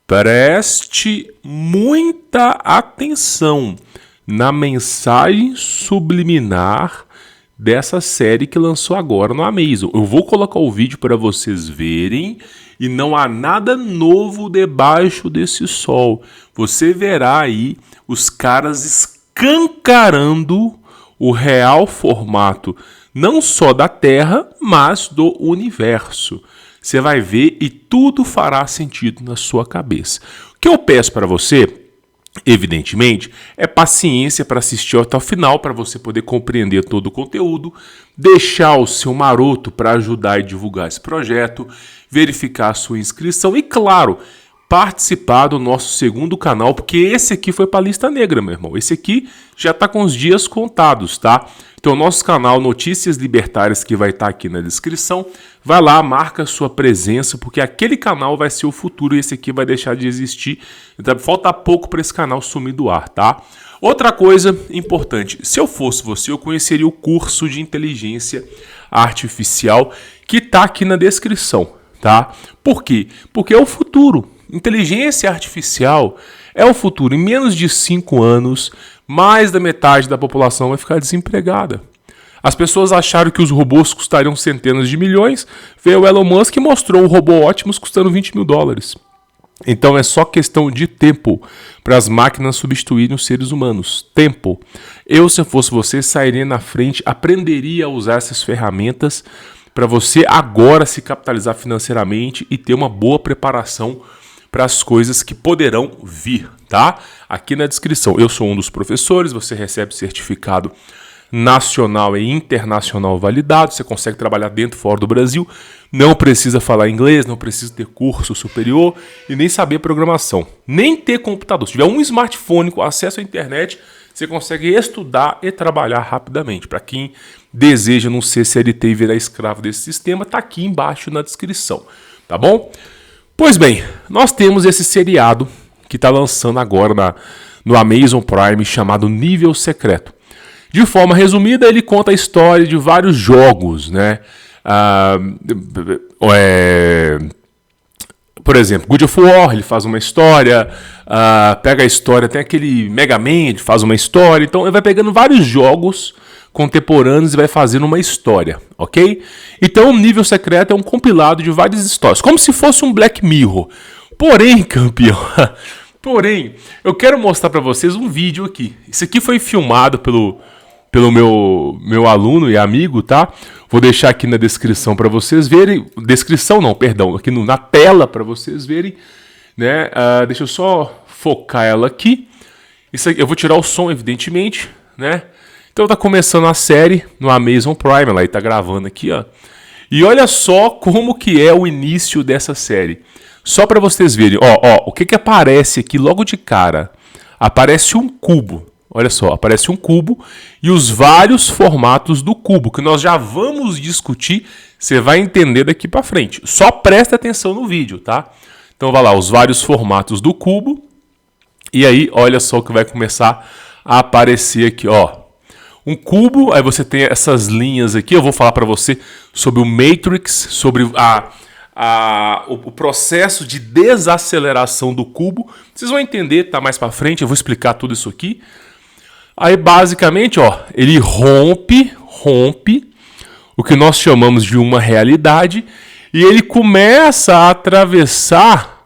Preste muita atenção na mensagem subliminar dessa série que lançou agora no Amazon. Eu vou colocar o vídeo para vocês verem e não há nada novo debaixo desse sol. Você verá aí os caras escancarando o real formato não só da Terra, mas do universo. Você vai ver e tudo fará sentido na sua cabeça. O que eu peço para você, evidentemente, é paciência para assistir até o final, para você poder compreender todo o conteúdo, deixar o seu maroto para ajudar e divulgar esse projeto, verificar a sua inscrição e, claro, participar do nosso segundo canal, porque esse aqui foi para a lista negra, meu irmão. Esse aqui já está com os dias contados, tá? Então, nosso canal Notícias Libertárias, que vai estar aqui na descrição, vai lá, marca a sua presença, porque aquele canal vai ser o futuro e esse aqui vai deixar de existir. Então, falta pouco para esse canal sumir do ar, tá? Outra coisa importante, se eu fosse você, eu conheceria o curso de inteligência artificial que está aqui na descrição, tá? Por quê? Porque é o futuro. Inteligência artificial é o futuro. Em menos de 5 anos, mais da metade da população vai ficar desempregada. As pessoas acharam que os robôs custariam centenas de milhões. Veio o Elon Musk e mostrou um robô Optimus custando $20 mil. Então é só questão de tempo para as máquinas substituírem os seres humanos. Tempo. Eu, se fosse você, sairia na frente, aprenderia a usar essas ferramentas para você agora se capitalizar financeiramente e ter uma boa preparação para as coisas que poderão vir, tá? Aqui na descrição, eu sou um dos professores, você recebe certificado nacional e internacional validado, você consegue trabalhar dentro e fora do Brasil, não precisa falar inglês, não precisa ter curso superior e nem saber programação, nem ter computador. Se tiver um smartphone com acesso à internet, você consegue estudar e trabalhar rapidamente. Para quem deseja não ser CLT e virar escravo desse sistema, tá aqui embaixo na descrição, tá bom? Pois bem, nós temos esse seriado que está lançando agora no Amazon Prime chamado Nível Secreto. De forma resumida, ele conta a história de vários jogos, né? Por exemplo, God of War, ele faz uma história, pega a história, tem aquele Mega Man, ele faz uma história, então ele vai pegando vários jogos contemporâneos e vai fazendo uma história, ok? Então o Nível Secreto é um compilado de várias histórias, como se fosse um Black Mirror. Porém, campeão, eu quero mostrar para vocês um vídeo aqui. Isso aqui foi filmado pelo meu aluno e amigo, tá? Vou deixar aqui na descrição para vocês verem. Descrição não, perdão, aqui na tela para vocês verem, né? Deixa eu só focar ela aqui. Isso aqui, eu vou tirar o som, evidentemente, né? Então tá começando a série no Amazon Prime, ela aí tá gravando aqui, ó. E olha só como que é o início dessa série. Só para vocês verem, o que aparece aqui logo de cara? Aparece um cubo. Olha só, aparece um cubo e os vários formatos do cubo, que nós já vamos discutir, você vai entender daqui para frente. Só presta atenção no vídeo, tá? Então vai lá, os vários formatos do cubo. E aí, olha só o que vai começar a aparecer aqui, ó. Um cubo, aí você tem essas linhas aqui, eu vou falar para você sobre o Matrix, sobre o processo de desaceleração do cubo. Vocês vão entender, tá mais para frente, eu vou explicar tudo isso aqui. Aí basicamente, ó, ele rompe o que nós chamamos de uma realidade e ele começa a atravessar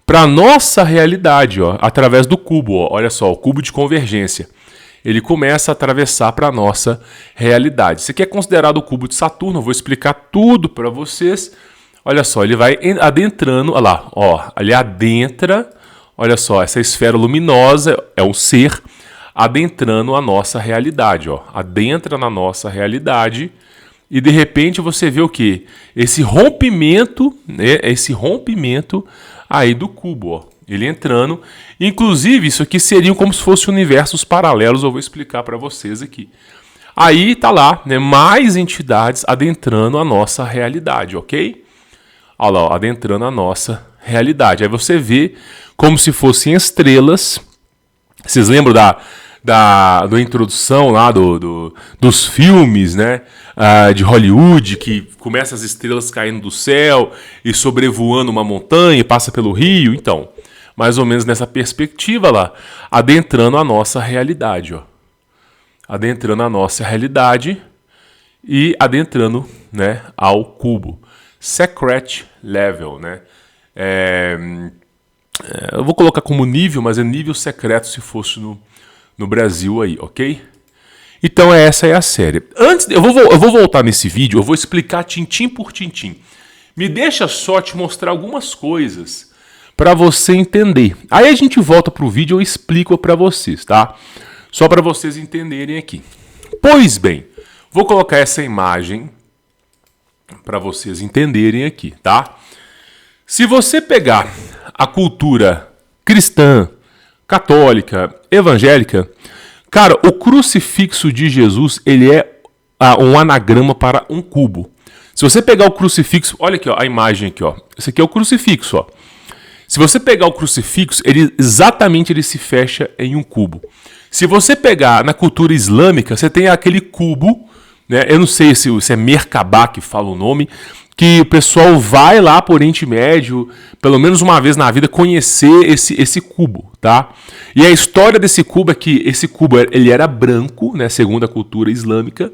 para a nossa realidade, ó, através do cubo, ó. Olha só, o cubo de convergência. Ele começa a atravessar para a nossa realidade. Isso aqui é considerado o cubo de Saturno, eu vou explicar tudo para vocês. Olha só, ele vai adentrando, olha lá, ó, ele adentra, olha só, essa esfera luminosa é um ser adentrando a nossa realidade, ó, adentra na nossa realidade e de repente você vê o quê? Esse rompimento, né, esse rompimento aí do cubo, ó, ele entrando, inclusive isso aqui seriam como se fossem universos paralelos, eu vou explicar para vocês aqui. Aí tá lá, né, mais entidades adentrando a nossa realidade, ok? Olha lá, ó, adentrando a nossa realidade. Aí você vê como se fossem estrelas. Vocês lembram da introdução lá dos filmes, né, de Hollywood, que começa as estrelas caindo do céu e sobrevoando uma montanha, passa pelo rio? Então, mais ou menos nessa perspectiva lá, adentrando a nossa realidade, ó. Adentrando a nossa realidade e adentrando, né, ao cubo. Secret level, né? Eu vou colocar como nível, mas é nível secreto se fosse no Brasil aí, ok? Então essa é a série. Antes, eu vou voltar nesse vídeo, eu vou explicar tintim por tintim. Me deixa só te mostrar algumas coisas para você entender. Aí a gente volta pro vídeo e eu explico para vocês, tá? Só para vocês entenderem aqui. Pois bem, vou colocar essa imagem para vocês entenderem aqui, tá? Se você pegar a cultura cristã, católica, evangélica, cara, o crucifixo de Jesus, ele é um anagrama para um cubo. Se você pegar o crucifixo, olha aqui, ó, a imagem aqui, ó. Esse aqui é o crucifixo, ó. Se você pegar o crucifixo, exatamente ele se fecha em um cubo. Se você pegar na cultura islâmica, você tem aquele cubo, né? Eu não sei se é Merkabah que fala o nome, que o pessoal vai lá por Oriente Médio, pelo menos uma vez na vida, conhecer esse cubo, tá? E a história desse cubo é que esse cubo ele era branco, né, segundo a cultura islâmica,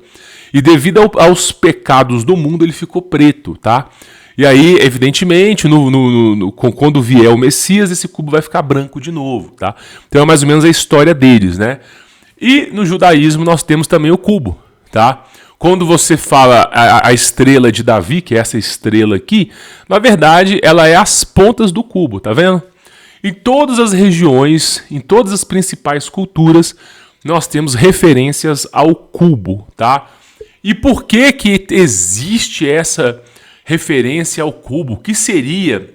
e devido aos pecados do mundo ele ficou preto, tá? E aí, evidentemente, quando vier o Messias, esse cubo vai ficar branco de novo, tá? Então é mais ou menos a história deles, né? E no judaísmo nós temos também o cubo, tá? Quando você fala a estrela de Davi, que é essa estrela aqui, na verdade ela é as pontas do cubo, tá vendo? Em todas as regiões, em todas as principais culturas, nós temos referências ao cubo, tá? E por que que existe essa referência ao cubo? O que seria,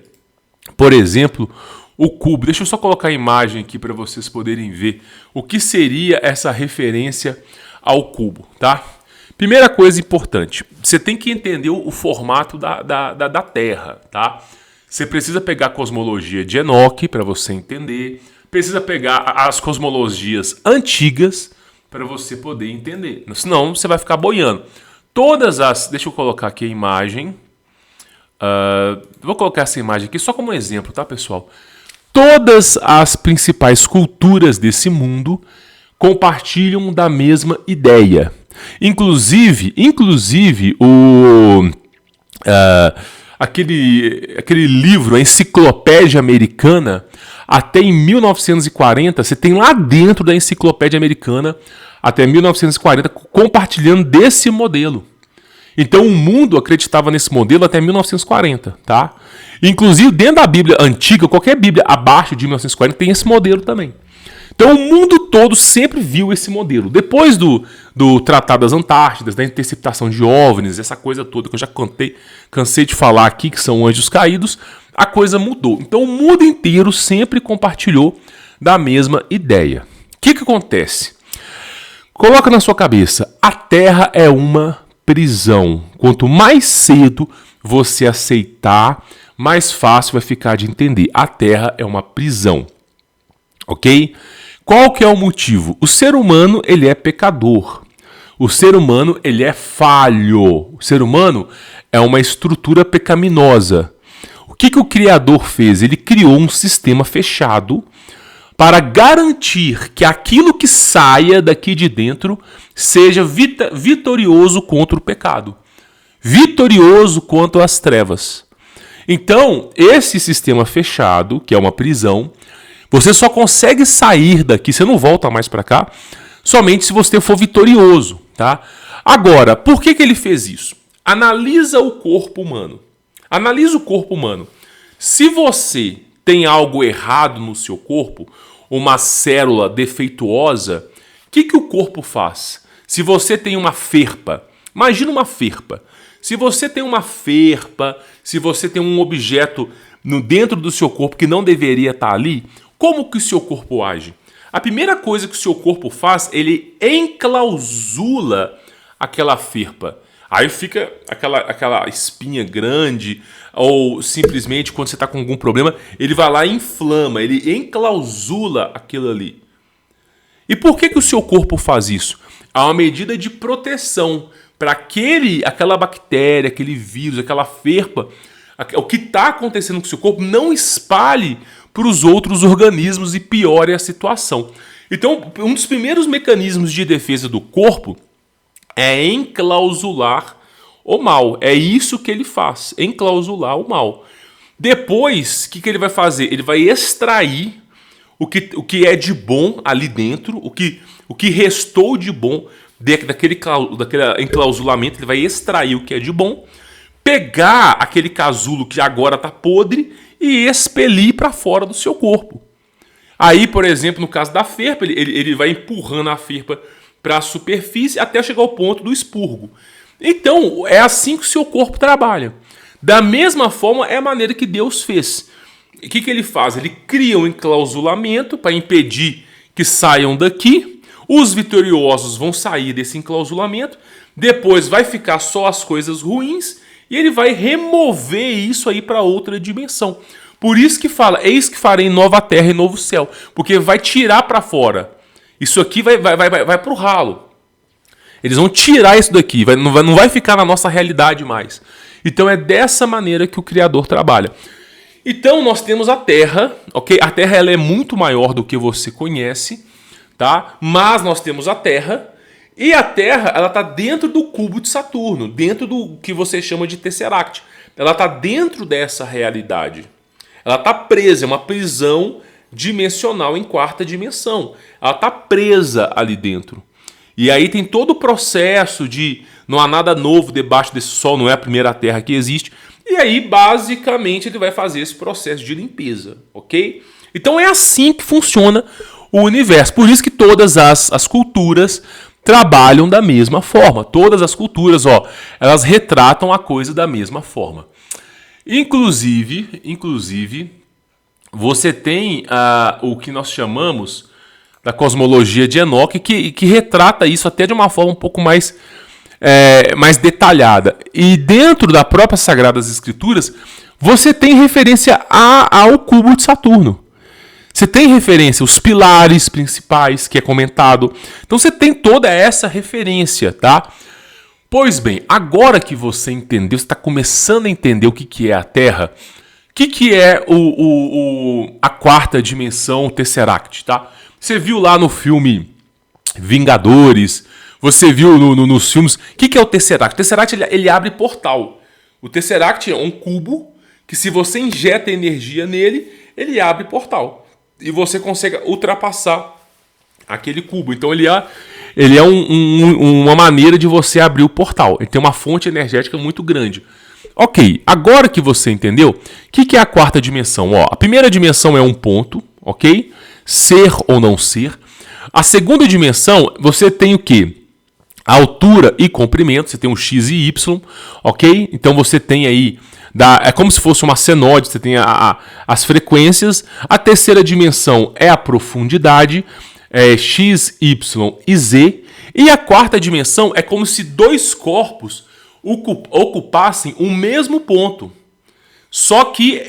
por exemplo, o cubo? Deixa eu só colocar a imagem aqui para vocês poderem ver o que seria essa referência ao cubo, tá? Primeira coisa importante, você tem que entender o formato da Terra, tá? Você precisa pegar a cosmologia de Enoque para você entender, precisa pegar as cosmologias antigas para você poder entender, senão você vai ficar boiando. Deixa eu colocar aqui a imagem, vou colocar essa imagem aqui só como exemplo, tá, pessoal? Todas as principais culturas desse mundo compartilham da mesma ideia. Inclusive aquele livro, a Enciclopédia Americana, até em 1940, você tem lá dentro da Enciclopédia Americana, até 1940, compartilhando desse modelo. Então o mundo acreditava nesse modelo até 1940, tá? Inclusive dentro da Bíblia antiga, qualquer Bíblia abaixo de 1940 tem esse modelo também. Então o mundo todo sempre viu esse modelo. Depois do Tratado das Antártidas, da interceptação de OVNIs, essa coisa toda que eu já cansei de falar aqui, que são anjos caídos, a coisa mudou. Então o mundo inteiro sempre compartilhou da mesma ideia. O que acontece? Coloca na sua cabeça, a Terra é uma prisão. Quanto mais cedo você aceitar, mais fácil vai ficar de entender. A Terra é uma prisão. Ok? Qual que é o motivo? O ser humano, ele é pecador. O ser humano, ele é falho. O ser humano é uma estrutura pecaminosa. O que o Criador fez? Ele criou um sistema fechado para garantir que aquilo que saia daqui de dentro seja vitorioso contra o pecado. Vitorioso contra as trevas. Então, esse sistema fechado, que é uma prisão, você só consegue sair daqui, você não volta mais para cá, somente se você for vitorioso, tá? Agora, por que ele fez isso? Analisa o corpo humano. Analisa o corpo humano. Se você tem algo errado no seu corpo, uma célula defeituosa, o que o corpo faz? Se você tem uma ferpa, imagina uma ferpa. Se você tem uma ferpa, se você tem um objeto dentro do seu corpo que não deveria estar ali, como que o seu corpo age? A primeira coisa que o seu corpo faz, ele enclausula aquela ferpa. Aí fica aquela espinha grande, ou simplesmente quando você está com algum problema, ele vai lá e inflama, ele enclausula aquilo ali. E por que o seu corpo faz isso? É uma medida de proteção para aquela bactéria, aquele vírus, aquela ferpa, o que está acontecendo com o seu corpo não espalhe para os outros organismos e piore a situação. Então, um dos primeiros mecanismos de defesa do corpo é enclausular o mal. É isso que ele faz, enclausular o mal. Depois, o que ele vai fazer? Ele vai extrair o que é de bom ali dentro, o que restou de bom daquele enclausulamento. Ele vai extrair o que é de bom, pegar aquele casulo que agora está podre e expelir para fora do seu corpo. Aí, por exemplo, no caso da ferpa, ele vai empurrando a ferpa para a superfície até chegar ao ponto do expurgo. Então, é assim que o seu corpo trabalha. Da mesma forma, é a maneira que Deus fez. O que ele faz? Ele cria um enclausulamento para impedir que saiam daqui. Os vitoriosos vão sair desse enclausulamento. Depois vai ficar só as coisas ruins. E ele vai remover isso aí para outra dimensão. Por isso que fala, eis que farei nova terra e novo céu. Porque vai tirar para fora. Isso aqui vai para o ralo. Eles vão tirar isso daqui. Não vai ficar na nossa realidade mais. Então é dessa maneira que o Criador trabalha. Então nós temos a Terra, ok? A Terra ela é muito maior do que você conhece, tá? Mas nós temos a Terra. E a Terra ela está dentro do cubo de Saturno. Dentro do que você chama de Tesseract. Ela está dentro dessa realidade. Ela está presa, é uma prisão dimensional em quarta dimensão. Ela está presa ali dentro. E aí tem todo o processo de não há nada novo debaixo desse sol, não é a primeira Terra que existe. E aí, basicamente, ele vai fazer esse processo de limpeza, ok? Então é assim que funciona o universo. Por isso que todas as culturas trabalham da mesma forma. Todas as culturas, elas retratam a coisa da mesma forma. Inclusive, você tem o que nós chamamos da cosmologia de Enoque, que retrata isso até de uma forma um pouco mais detalhada. E dentro das próprias Sagradas Escrituras, você tem referência ao cubo de Saturno. Você tem referência aos pilares principais, que é comentado. Então você tem toda essa referência, tá? Pois bem, agora que você entendeu, você está começando a entender o que é a Terra, o que é a quarta dimensão, o Tesseract, tá? Você viu lá no filme Vingadores, você viu nos filmes, o que é o Tesseract? O Tesseract ele abre portal. O Tesseract é um cubo que se você injeta energia nele, ele abre portal. E você consegue ultrapassar aquele cubo. Então ele é uma maneira de você abrir o portal. Ele tem uma fonte energética muito grande. Ok, agora que você entendeu, o que é a quarta dimensão? A primeira dimensão é um ponto, ok? Ser ou não ser. A segunda dimensão, você tem o quê? A altura e comprimento, você tem um X e Y, ok? Então você tem aí, é como se fosse uma senoide, você tem as frequências. A terceira dimensão é a profundidade, X, Y e Z. E a quarta dimensão é como se dois corpos ocupassem o mesmo ponto. Só que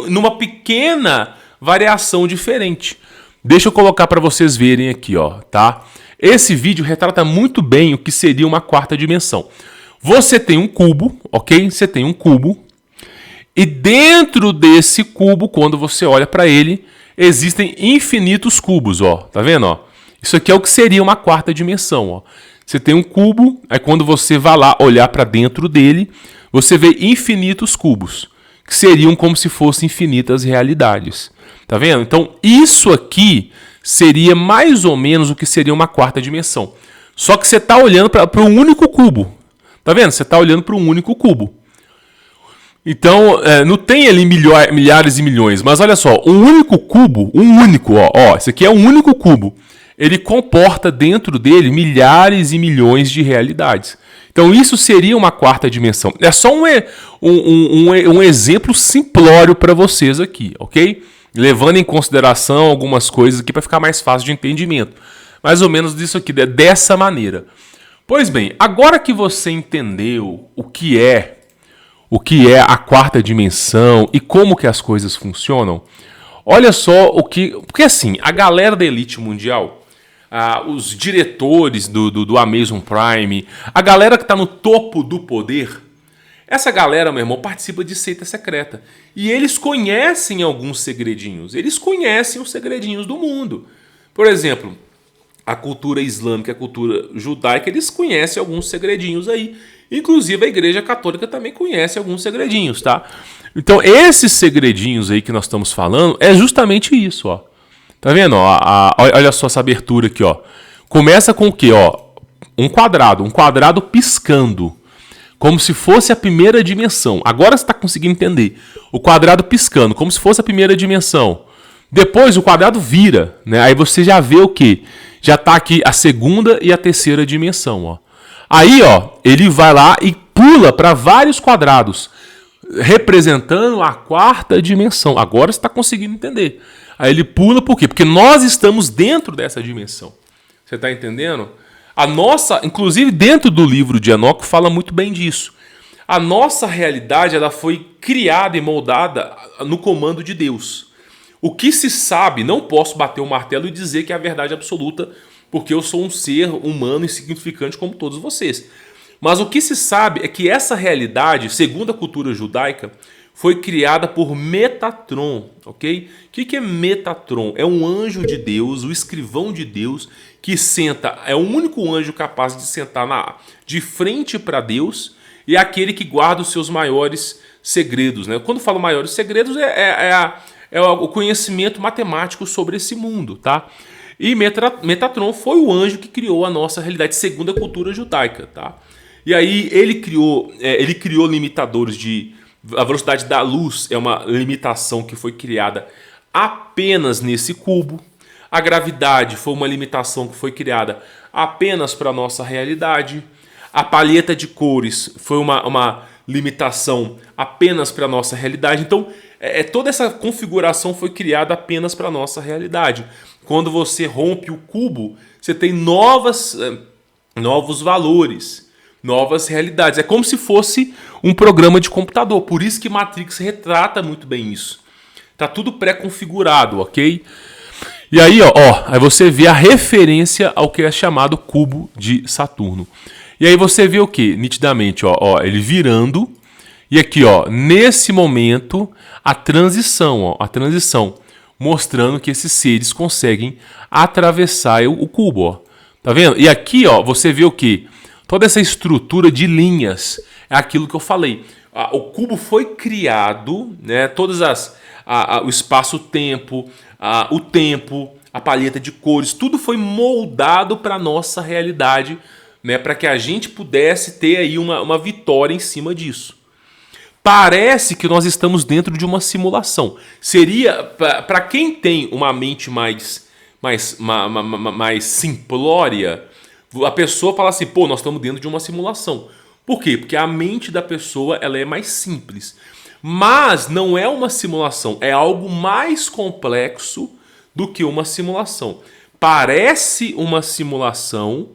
numa pequena variação diferente. Deixa eu colocar para vocês verem aqui, tá? Esse vídeo retrata muito bem o que seria uma quarta dimensão. Você tem um cubo, ok? Você tem um cubo. E dentro desse cubo, quando você olha para ele, existem infinitos cubos, tá vendo, Isso aqui é o que seria uma quarta dimensão, Você tem um cubo, aí quando você vai lá olhar para dentro dele, você vê infinitos cubos, que seriam como se fossem infinitas realidades. Tá vendo? Então, isso aqui seria mais ou menos o que seria uma quarta dimensão. Só que você está olhando para um único cubo. Tá vendo? Você está olhando para um único cubo. Então, não tem ali milhares e milhões, mas olha só, um único cubo, esse aqui é um único cubo. Ele comporta dentro dele milhares e milhões de realidades. Então isso seria uma quarta dimensão. É só um exemplo simplório para vocês aqui, ok? Levando em consideração algumas coisas aqui para ficar mais fácil de entendimento. Mais ou menos disso aqui, dessa maneira. Pois bem, agora que você entendeu o que é a quarta dimensão e como que as coisas funcionam, olha só porque assim, a galera da elite mundial, os diretores do Amazon Prime, a galera que está no topo do poder, Essa galera, meu irmão, participa de seita secreta. E eles conhecem alguns segredinhos. Eles conhecem os segredinhos do mundo. Por exemplo, a cultura islâmica, a cultura judaica, eles conhecem alguns segredinhos aí. Inclusive a Igreja Católica também conhece alguns segredinhos, tá? Então esses segredinhos aí que nós estamos falando é justamente isso, ó. Tá vendo? Ó, olha só essa abertura aqui, ó. Começa com o quê, ó? Um quadrado piscando. Como se fosse a primeira dimensão. Agora você está conseguindo entender. O quadrado piscando, como se fosse a primeira dimensão. Depois o quadrado vira, né? Aí você já vê o quê? Já está aqui a segunda e a terceira dimensão, ó. Aí, ó, ele vai lá e pula para vários quadrados, representando a quarta dimensão. Agora você está conseguindo entender. Aí ele pula por quê? Porque nós estamos dentro dessa dimensão. Você está entendendo? A nossa, inclusive dentro do livro de Enoque, fala muito bem disso. A nossa realidade ela foi criada e moldada no comando de Deus. O que se sabe, não posso bater o martelo e dizer que é a verdade absoluta, porque eu sou um ser humano e insignificante como todos vocês. Mas o que se sabe é que essa realidade, segundo a cultura judaica, foi criada por Metatron, ok? O que é Metatron? É um anjo de Deus, o escrivão de Deus, que senta, é o único anjo capaz de sentar de frente para Deus e é aquele que guarda os seus maiores segredos, né? Quando eu falo maiores segredos, é o conhecimento matemático sobre esse mundo, tá? E Metatron foi o anjo que criou a nossa realidade, segundo a cultura judaica, tá? E aí ele criou limitadores de... A velocidade da luz é uma limitação que foi criada apenas nesse cubo. A gravidade foi uma limitação que foi criada apenas para a nossa realidade. A palheta de cores foi uma limitação apenas para a nossa realidade. Então, toda essa configuração foi criada apenas para a nossa realidade. Quando você rompe o cubo, você tem novos valores, novas realidades. É como se fosse um programa de computador. Por isso que Matrix retrata muito bem isso. Tá tudo pré-configurado, ok? E aí, aí você vê a referência ao que é chamado cubo de Saturno. E aí você vê o que? Nitidamente, ele virando. E aqui, nesse momento, a transição, mostrando que esses seres conseguem atravessar o cubo, ó. Tá vendo? E aqui, você vê o que? Toda essa estrutura de linhas é aquilo que eu falei. O cubo foi criado, né? O espaço-tempo, o tempo, a palheta de cores, tudo foi moldado para a nossa realidade, né? Para que a gente pudesse ter aí uma vitória em cima disso. Parece que nós estamos dentro de uma simulação. Seria, para quem tem uma mente mais simplória, a pessoa fala assim, nós estamos dentro de uma simulação. Por quê? Porque a mente da pessoa ela é mais simples. Mas não é uma simulação, é algo mais complexo do que uma simulação. Parece uma simulação,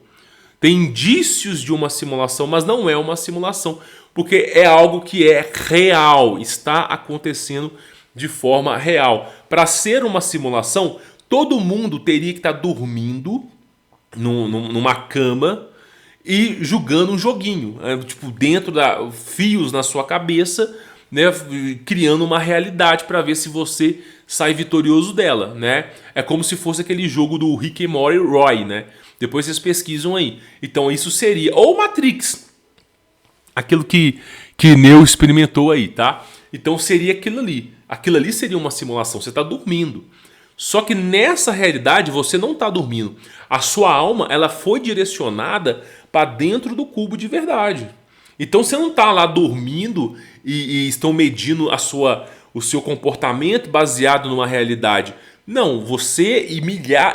tem indícios de uma simulação, mas não é uma simulação, porque é algo que é real, está acontecendo de forma real. Para ser uma simulação, todo mundo teria que estar dormindo numa cama e jogando um joguinho, tipo dentro fios na sua cabeça, né, criando uma realidade para ver se você sai vitorioso dela, né? É como se fosse aquele jogo do Rick and Morty Roy, né? Depois vocês pesquisam aí. Então isso seria ou Matrix, aquilo que Neo experimentou aí, tá? Então seria aquilo ali. Aquilo ali seria uma simulação. Você está dormindo. Só que nessa realidade você não está dormindo. A sua alma ela foi direcionada para dentro do cubo de verdade. Então você não está lá dormindo e estão medindo o seu comportamento baseado numa realidade. Não, você e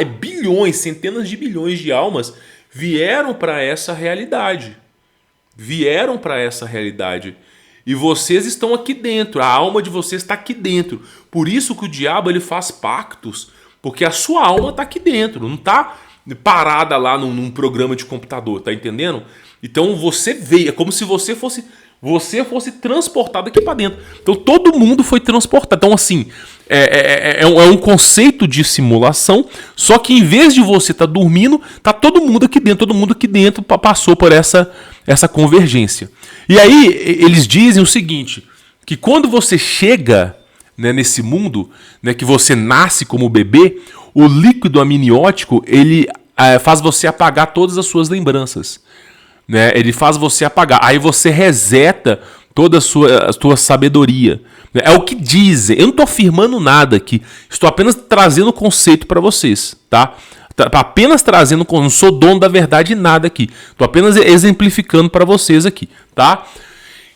bilhões, centenas de bilhões de almas vieram para essa realidade. Vieram para essa realidade. E vocês estão aqui dentro, a alma de vocês está aqui dentro. Por isso que o diabo ele faz pactos, porque a sua alma está aqui dentro, não está parada lá num programa de computador, tá entendendo? Então você veio, é como se você fosse transportado aqui para dentro. Então todo mundo foi transportado. Então assim, é um conceito de simulação, só que em vez de você estar dormindo, tá todo mundo aqui dentro passou por essa convergência. E aí eles dizem o seguinte, que quando você chega, né, nesse mundo, né, que você nasce como bebê, o líquido amniótico, ele faz você apagar todas as suas lembranças. Né? Ele faz você apagar. Aí você reseta toda a sua sabedoria. É o que dizem. Eu não estou afirmando nada aqui. Estou apenas trazendo o conceito para vocês. Tá? Apenas trazendo, não sou dono da verdade nada aqui. Estou apenas exemplificando para vocês aqui. Tá?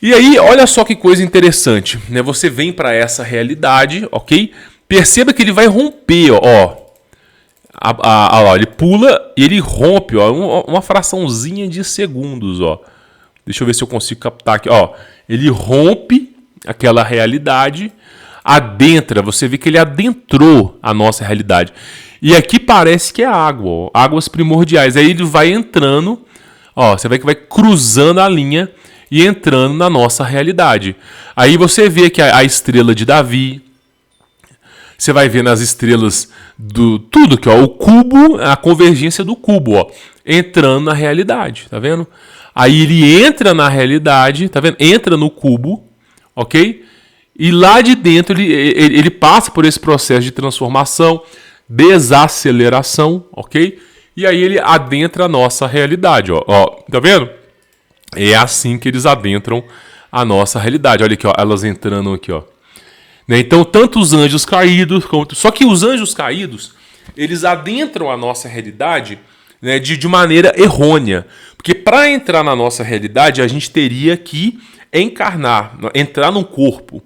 E aí, olha só que coisa interessante. Né? Você vem para essa realidade, ok? Perceba que ele vai romper, ó. Ele pula e ele rompe, ó, uma fraçãozinha de segundos, ó. Deixa eu ver se eu consigo captar aqui, ó. Ele rompe aquela realidade, adentra, você vê que ele adentrou a nossa realidade. E aqui parece que é água, ó, águas primordiais. Aí ele vai entrando, ó, você vê que vai cruzando a linha e entrando na nossa realidade. Aí você vê que a estrela de Davi, você vai ver nas estrelas do tudo aqui, ó, o cubo, a convergência do cubo, ó, entrando na realidade, tá vendo? Aí ele entra na realidade, tá vendo? Entra no cubo, ok? E lá de dentro ele passa por esse processo de transformação, desaceleração, ok? E aí ele adentra a nossa realidade, ó, tá vendo? É assim que eles adentram a nossa realidade. Olha aqui, ó, elas entrando aqui, ó. Então, tanto os anjos caídos, só que os anjos caídos, eles adentram a nossa realidade, né, de maneira errônea. Porque para entrar na nossa realidade, a gente teria que encarnar, entrar num corpo.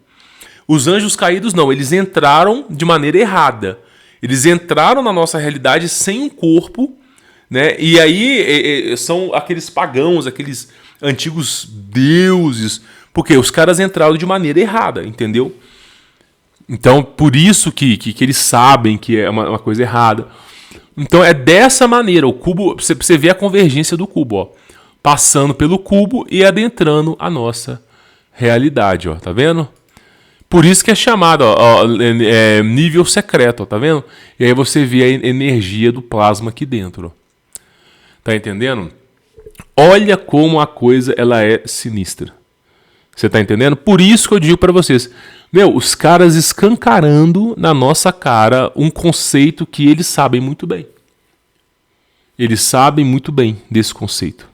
Os anjos caídos não, eles entraram de maneira errada. Eles entraram na nossa realidade sem um corpo, né? E aí são aqueles pagãos, aqueles antigos deuses, porque os caras entraram de maneira errada, entendeu? Então, por isso que eles sabem que é uma coisa errada. Então, é dessa maneira. O cubo, você vê a convergência do cubo, ó, passando pelo cubo e adentrando a nossa realidade, ó, tá vendo? Por isso que é chamado, ó, nível secreto, ó, tá vendo? E aí você vê a energia do plasma aqui dentro, ó. Tá entendendo? Olha como a coisa ela é sinistra. Você tá entendendo? Por isso que eu digo para vocês, os caras escancarando na nossa cara um conceito que eles sabem muito bem. Eles sabem muito bem desse conceito.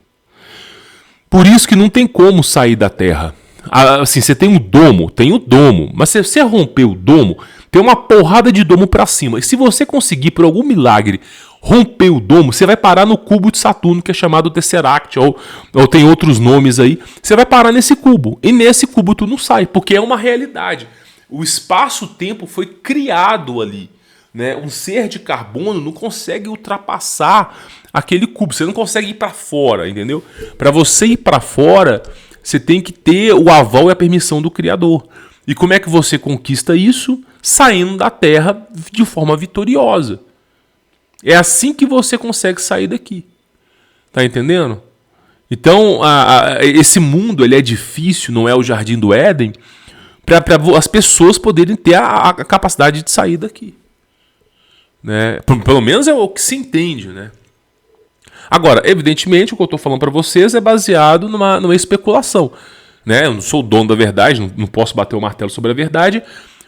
Por isso que não tem como sair da Terra. Assim, você tem o domo, mas se você romper o domo, tem uma porrada de domo para cima. E se você conseguir, por algum milagre, romper o domo, você vai parar no cubo de Saturno, que é chamado Tesseract, ou tem outros nomes aí. Você vai parar nesse cubo. E nesse cubo tu não sai, porque é uma realidade. O espaço-tempo foi criado ali. Né? Um ser de carbono não consegue ultrapassar aquele cubo. Você não consegue ir para fora, entendeu? Para você ir para fora, você tem que ter o aval e a permissão do Criador. E como é que você conquista isso? Saindo da Terra de forma vitoriosa. É assim que você consegue sair daqui. Tá entendendo? Então, esse mundo ele é difícil, não é o Jardim do Éden, para as pessoas poderem ter a capacidade de sair daqui. Né? Pelo menos é o que se entende, né? Agora, evidentemente, o que eu estou falando para vocês é baseado numa especulação. Né? Eu não sou o dono da verdade, não posso bater o martelo sobre a verdade,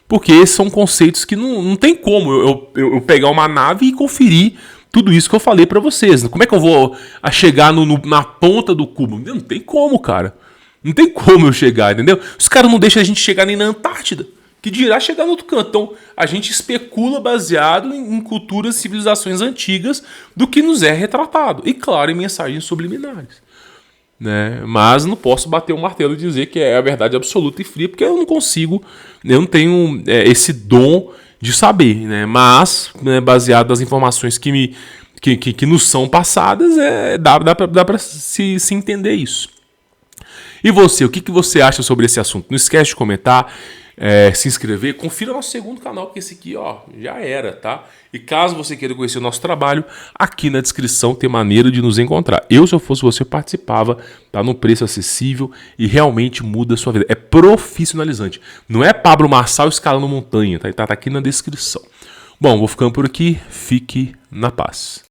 porque esses são conceitos que não tem como eu pegar uma nave e conferir tudo isso que eu falei para vocês. Como é que eu vou chegar na ponta do cubo? Não tem como, cara. Não tem como eu chegar, entendeu? Os caras não deixam a gente chegar nem na Antártida, que dirá chegar no outro canto. Então, a gente especula baseado em culturas e civilizações antigas do que nos é retratado. E, claro, em mensagens subliminares. Né? Mas não posso bater o martelo e dizer que é a verdade absoluta e fria, porque eu não consigo, eu não tenho esse dom de saber, né? Mas, né, baseado nas informações que nos são passadas, dá para se entender isso. E você, o que você acha sobre esse assunto? Não esquece de comentar, se inscrever, confira nosso segundo canal, porque esse aqui, ó, já era, tá? E caso você queira conhecer o nosso trabalho, aqui na descrição tem maneira de nos encontrar. Eu, se eu fosse você, participava, tá num preço acessível e realmente muda a sua vida. É profissionalizante. Não é Pablo Marçal escalando montanha, tá aqui na descrição. Bom, vou ficando por aqui. Fique na paz.